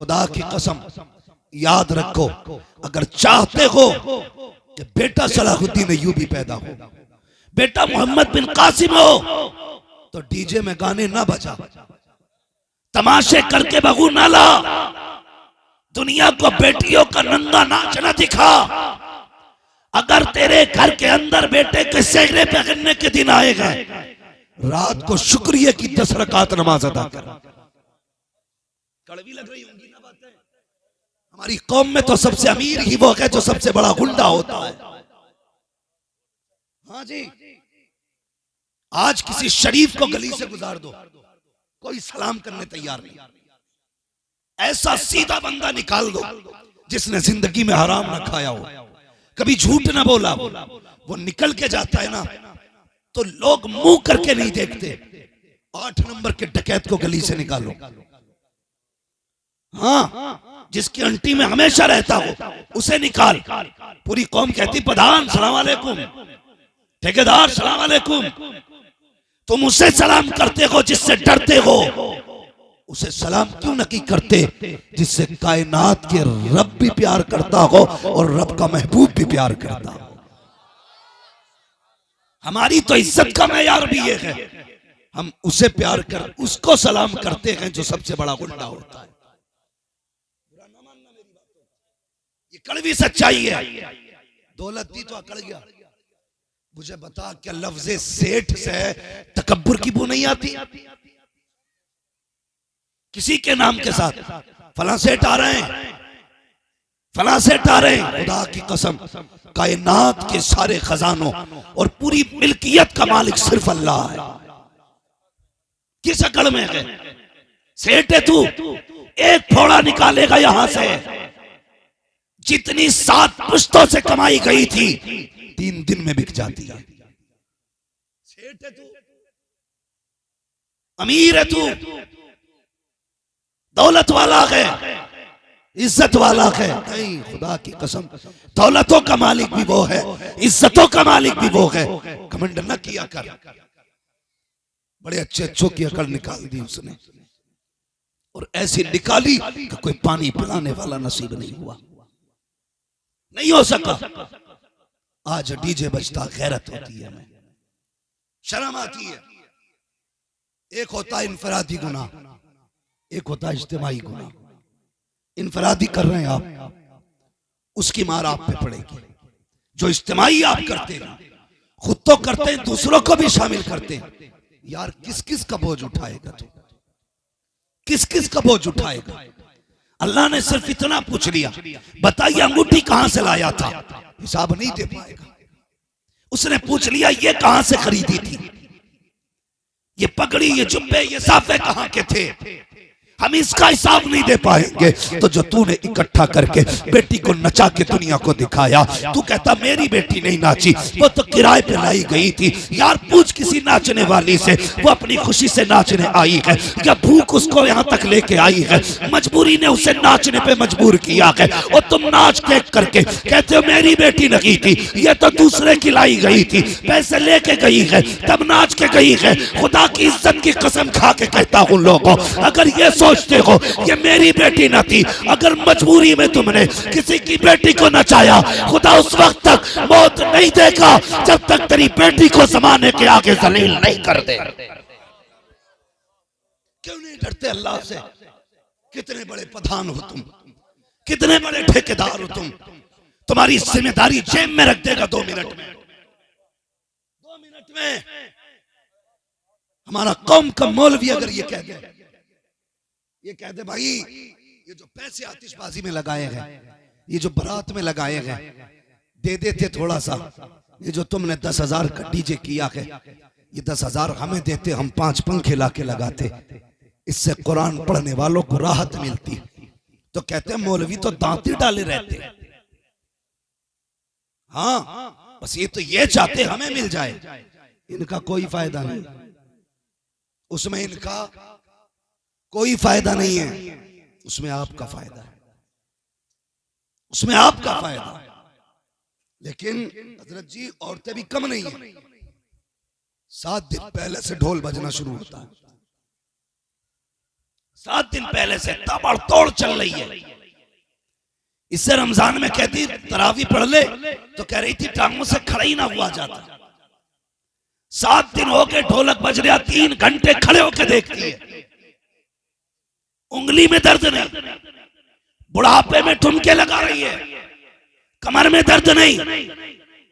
खुदा की कसम याद रखो, अगर चाहते हो कि बेटा सलाहुद्दीन अय्यूबी पैदा हो, बेटा मोहम्मद बिन कासिम हो, तो डीजे में गाने ना बजा, तमाशे करके बहू ना ला, दुनिया को बेटियों का नंगा नाच न दिखा। अगर तेरे घर के अंदर बेटे के सेहरे पहनने के दिन आएगा, रात को शुक्रिया की 10 रकात नमाज अदा कर। कड़वी लग रही होंगी ना बातें। हमारी कौम में तो सबसे अमीर ही वो है जो सबसे बड़ा गुंडा होता है। हाँ जी, आज किसी शरीफ को गली से गुजार दो, कोई सलाम करने तैयार नहीं। ऐसा सीधा बंदा निकाल दो जिसने जिंदगी में हराम न खाया हो, कभी झूठ ना बोला हो, वो निकल के जाता है ना तो लोग मुंह करके नहीं देखते। 8 नंबर के डकैत को गली से निकालो, हाँ, जिसकी अंटी में हमेशा रहता हो उसे निकाल। पूरी कौम कहती प्रधान सलाम वालेकुम, ठेकेदार सलाम वालेकुम। तुम उसे सलाम करते हो जिससे डरते हो, उसे सलाम क्यों नहीं करते जिससे कायनात के रब भी प्यार करता हो और रब का महबूब भी प्यार करता हो। हमारी तो इज्जत का मेयार भी ये है, हम उसे प्यार कर उसको सलाम करते हैं जो सबसे बड़ा गुंडा होता है। ये कड़वी सच्चाई है। दौलत दी तो अकड़ गया। मुझे बता, क्या लफ्ज़े सेठ से तकब्बुर की बू नहीं आती? किसी के नाम के साथ फला सेठ आ रहे हैं, फला सेठ आ रहे हैं, खुदा की कसम कायनात के सारे खजानों और पूरी मिल्कियत का मालिक सिर्फ अल्लाह है। किस अकड़ में है? सेठ है तू, एक फोड़ा निकालेगा यहां से, जितनी 7 पुश्तों से कमाई गई थी 3 दिन में बिक जाती है। सेठ है तू, अमीर है तू, दौलत वाला है, इज्जत वाला है। नहीं, खुदा की कसम दौलतों का मालिक भी वो है, इज्जतों का मालिक भी वो है। घमंड न किया कर। बड़े अच्छे अच्छों की अकड़ निकाल दी उसने, और ऐसी निकाली कि कोई पानी पिलाने वाला नसीब नहीं हुआ, नहीं हो सका। आज डीजे बजता गैरत होती है, हमें शर्म आती है। एक होता है इनफरादी गुनाह, एक होता है इज्तिमाई गुनाह। इनफरादी कर रहे हैं आप, उसकी मार आप पे पड़ेगी। जो इज्तिमाई आप करते हैं, खुद तो करते हैं, दूसरों को भी शामिल करते हैं। यार किस किस का बोझ उठाएगा तू? किस किस का बोझ उठाएगा? अल्लाह ने सिर्फ इतना पूछ लिया, बताइए अंगूठी कहां से लाया था? हिसाब नहीं दे पाएगा। उसने पूछ लिया ये कहां से खरीदी थी, ये पगड़ी, ये जुब्बे, ये साफे कहां के थे? हम इसका हिसाब नहीं दे पाएंगे। तो जो तूने इकट्ठा करके बेटी को नचा के दुनिया को दिखाया, तू कहता मेरी बेटी नहीं नाची, वो तो किराए पे लाई गई थी। यार पूछ किसी नाचने वाली से, वो अपनी खुशी से नाचने आई है या भूख उसको यहाँ तक लेके आई है, मजबूरी ने उसे नाचने पे मजबूर किया है, और तुम नाच के करके कहते हो मेरी बेटी नहीं थी, ये तो दूसरे की लाई गई थी, पैसे लेके गई है, तब नाच के गई है। खुदा की इज्जत की कसम खा के कहता हूँ लोगों, अगर ये सोचते हो ये मेरी बेटी न थी, अगर मजबूरी में तुमने किसी की बेटी को नचाया, खुदा उस वक्त तक मौत नहीं देगा जब तक तेरी बेटी को जमाने के आगे जलील नहीं कर दे। क्यों नहीं डरते अल्लाह से? कितने बड़े प्रधान हो तुम, कितने बड़े ठेकेदार हो तुम, तुम्हारी जिम्मेदारी जेब में रख देगा 2 मिनट में। 2 मिनट में हमारा कौम का मौलवी अगर ये कह दे, ये कह दे भाई ये जो पैसे आतिशबाजी में लगाए हैं, ये जो बारात में लगाए हैं, दे देते थोड़ा सा। ये जो तुमने 10,000 का डीजे किया है, ये 10,000 हमें देते, हम 5 पंखे लाके लगाते, इससे कुरान पढ़ने वालों को राहत मिलती। तो कहते मौलवी तो दांती डाले रहते। हाँ बस ये तो ये चाहते हमें मिल जाए, इनका कोई फायदा नहीं, उसमें इनका कोई फायदा नहीं है, उसमें आपका फायदा है, उसमें आपका फायदा है। लेकिन हजरत जी औरतें भी कम नहीं है। 7 दिन पहले से ढोल बजना शुरू होता है, 7 दिन पहले से ताबड़तोड़ चल रही है। इससे रमजान में कहती तरावी पढ़ ले तो कह रही थी टांगों से खड़ा ही ना हुआ जाता। 7 दिन हो गए ढोलक बज रहा, 3 घंटे खड़े होकर देखती है, उंगली में दर्द नहीं, बुढ़ापे में ठुमके लगा रही है, कमर में दर्द नहीं।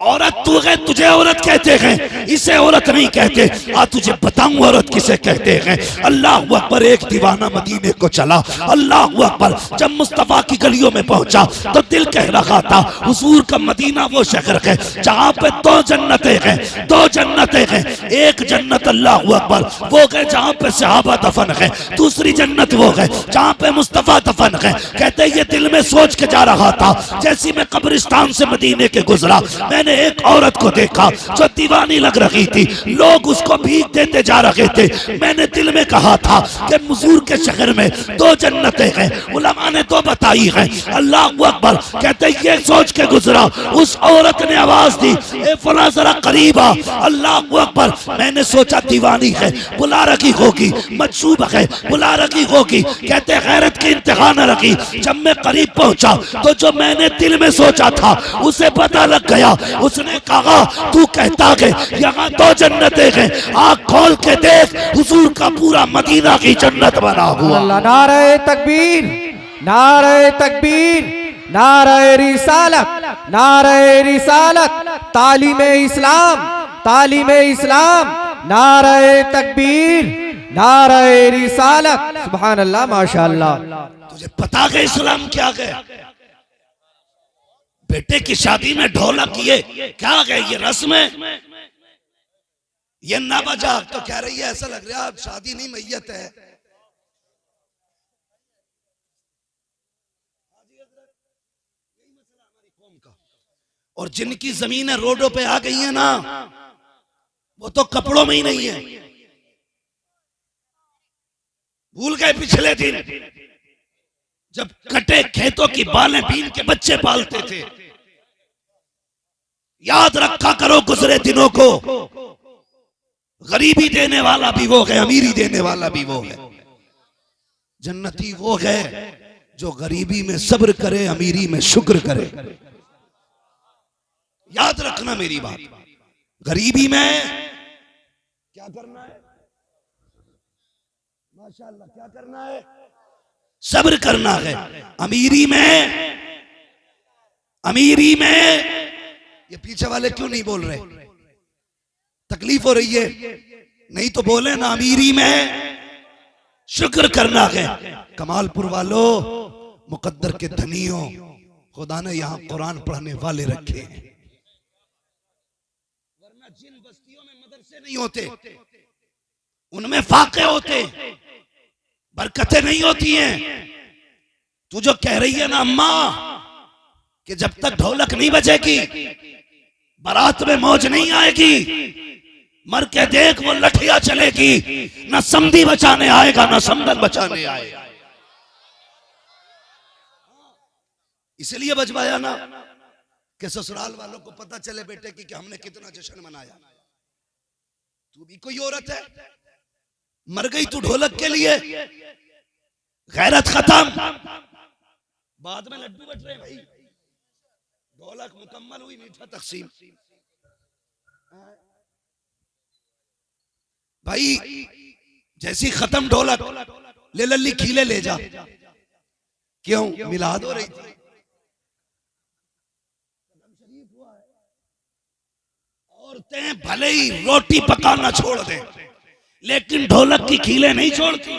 औरत तू है, तुझे औरत कहते हैं, इसे औरत नहीं कहते। आ तुझे बताऊं औरत किसे कहते हैं। अल्लाह अकबर। एक दीवाना मदीने को चला, अल्लाह अकबर। जब मुस्तफा की गलियों में पहुंचा तो दिल कह रहा था हुजूर का मदीना वो शहर है जहां पे 2 जन्नतें हैं, 2 जन्नतें हैं। एक जन्नत अल्लाह अकबर वो है जहां पे सहाबा दफन है, दूसरी जन्नत वो है जहां पे मुस्तफा दफन है। कहते ये दिल में सोच के जा रहा था, जैसी मैं कब्रिस्तान से मदीने के गुजरा, मैंने एक औरत को देखा जो दीवानी लग रही थी, लोग उसको भीख देते जा रहे थे। मैंने दिल में कहा था कि हुजूर के शहर में 2 जन्नतें हैं, उलमा ने 2 बताई हैं। अल्लाह अकबर। कहते ये सोच के गुजरा, उस औरत ने आवाज दी, ए फला जरा करीब आ। अल्लाह अकबर। मैंने सोचा दीवानी है, बुला रखी होगी, मजसूब है, बुला रखी होगी। कहते गैरत की इंतहा न रखी। जब मैं करीब पहुंचा तो जो मैंने दिल में सोचा था उसे पता लग गया। उसने कहा तू कहता है यहाँ 2 जन्नतें हैं, आँख खोल के देख, हुजूर का पूरा मदीना की जन्नत बना हुआ। नारे तकबीर, नारे तकबीर, नारे रिसालत, नारे रिसालत, तालीमे इस्लाम, तालीमे इस्लाम, नारे तकबीर, नारे रिसालत। सुभान अल्लाह, माशाअल्लाह। तुझे पता है इस्लाम क्या है? बेटे की शादी में ढोलक ये क्या है, ये रस्म है, ये ना बजा तो कह रही है ऐसा लग रहा है शादी नहीं मैयत है। और जिनकी जमीनें रोडों पे आ गई है ना, वो तो कपड़ों में ही नहीं है। भूल गए पिछले दिन जब कटे खेतों की बालें बीन के बच्चे पालते थे। याद रखा करो गुजरे दिनों को, गरीबी देने वाला भी वो है, अमीरी देने वाला भी वो है। जन्नती वो है जो गरीबी में सब्र करे, अमीरी में शुक्र करे। याद रखना मेरी बात। गरीबी में क्या करना है, माशाअल्लाह क्या करना है, सब्र करना है। अमीरी में ये पीछे वाले क्यों नहीं बोल रहे? तकलीफ हो रही है? नहीं तो बोले ना। अमीरी में शुक्र करना है। कमालपुर वालों, मुकद्दर के धनियों, खुदा ने यहां कुरान पढ़ने वाले रखे हैं, वरना जिन बस्तियों में मदरसे नहीं होते उनमें फाके होते, बरकतें नहीं होती हैं। तू जो कह रही है ना अम्मा कि जब तक ढोलक नहीं बजेगी बारात में मौज नहीं आएगी, मर के देख वो लठिया चलेगी, ना समधी बचाने आएगा ना समदन बचाने आएगा। इसलिए बजवाया ना कि ससुराल वालों को पता चले बेटे की कि हमने कितना जश्न मनाया। तू भी कोई औरत है, मर गई तू ढोलक के लिए, गैरत खत्म। बाद में लड्डू बट रहे भाई, ढोलक मुकम्मल हुई, मीठा तकसीम। भाई जैसी खत्म ढोलक, ले लल्ली खीले ले जा। क्यों? मिलाद हो रही थी। औरतें भले ही रोटी पकाना छोड़ दें लेकिन ढोलक की खीले नहीं छोड़ती,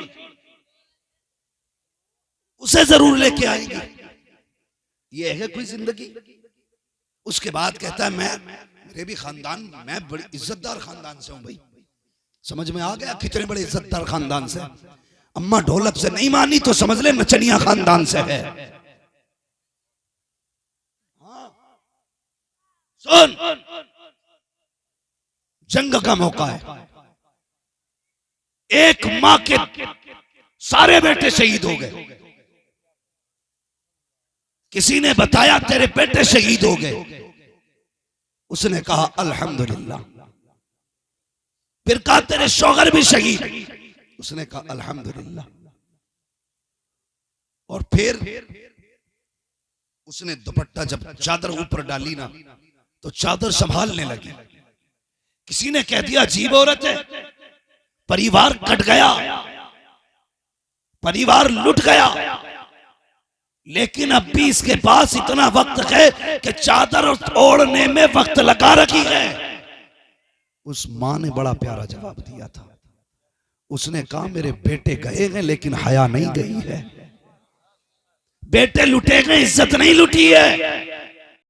उसे जरूर लेके आएंगे। ये है कोई जिंदगी। उसके बाद कहता है मेरे भी खानदान, मैं बड़ी इज्जतदार खानदान से हूं भाई। समझ में आ गया कितने बड़े इज्जतदार खानदान से। अम्मा ढोलक से नहीं मानी तो समझ ले नचनिया खानदान से है। सुन, जंग का मौका है, एक मां के सारे बेटे शहीद हो गए। किसी ने बताया तेरे बेटे शहीद हो गए, उसने कहा अल्हम्दुलिल्लाह। फिर कहा तेरे शौहर भी शहीद, उसने कहा अल्हम्दुलिल्लाह। और फिर उसने दुपट्टा जब चादर ऊपर डाली ना तो चादर संभालने लगी। किसी ने कह दिया अजीब औरत है, परिवार कट गया, परिवार लुट गया, लेकिन अब भी इसके पास इतना वक्त है कि चादर ओढ़ने में वक्त लगा रखी है। उस मां ने बड़ा प्यारा जवाब दिया था। उसने कहा मेरे बेटे गए हैं लेकिन हया नहीं गई है। बेटे लुटे गए, इज्जत नहीं लुटी है।